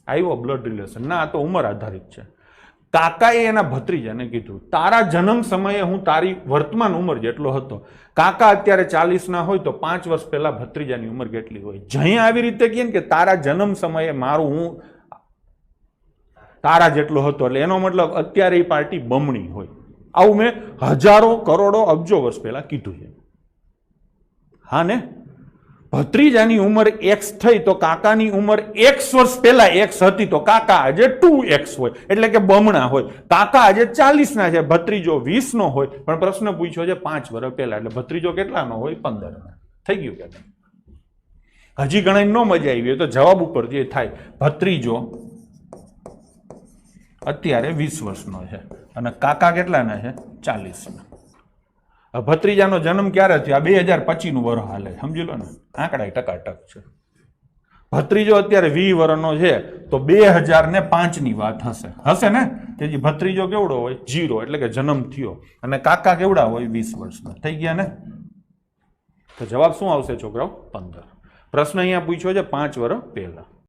આવ્યો blood relation? ના, આ તો ઉંમર આધારિત છે. કાકાએ એના ભત્રીજાને કીધું તારા જન્મ સમયે હું તારી વર્તમાન ઉંમર જેટલો હતો. કાકા અત્યારે 40 ના હોય તો 5 વર્ષ પહેલા ભત્રીજાની ઉંમર કેટલી હોય? જઈ આવી રીતે કહે કે તારા જન્મ સમયે મારું હું તારા જેટલો હતો, એટલે એનો મતલબ અત્યારે એ પાર્ટી બમણી હોય. આવું મેં હજારો કરોડો અબજો વર્ષ પહેલા કીધું છે. હા ને? ભત્રીજાની ઉંમર x થઈ તો કાકાની ઉંમર x વર્ષ પહેલા x હતી તો કાકા આજે 2x હોય, એટલે કે બમણા હોય. કાકા આજે 40 ના છે, ભત્રીજો 20 નો હોય, પણ પ્રશ્ન પૂછ્યો છે 5 વર્ષ પહેલા, એટલે ભત્રીજો કેટલાનો હોય? 15 નો. થઈ ગયું કે? હજી ઘણા નો મજા આવી હોય તો જવાબ ઉપર જે થાય, ભત્રીજો અત્યારે 20 વર્ષનો છે અને કાકા કેટલાના છે? 40 ના. ભત્રીજાનો જન્મ ક્યારે થયો? 2025 નું વર્ષ હાલે, સમજી લો ને, આંકડા ટકાટક છે. ભત્રીજો અત્યારે 20 વર્ષનો છે તો 2005 ની વાત હશે, હશે ને? તેથી ભત્રીજો કેવડો હોય? 0, એટલે કે જન્મ થયો. અને કાકા કેવડા હોય? 20 વર્ષના. થઈ ગયા ને? તો જવાબ શું આવશે છોકરાઓ? 15. પ્રશ્ન અહીંયા પૂછ્યો છે 5 વર્ષ પહેલા.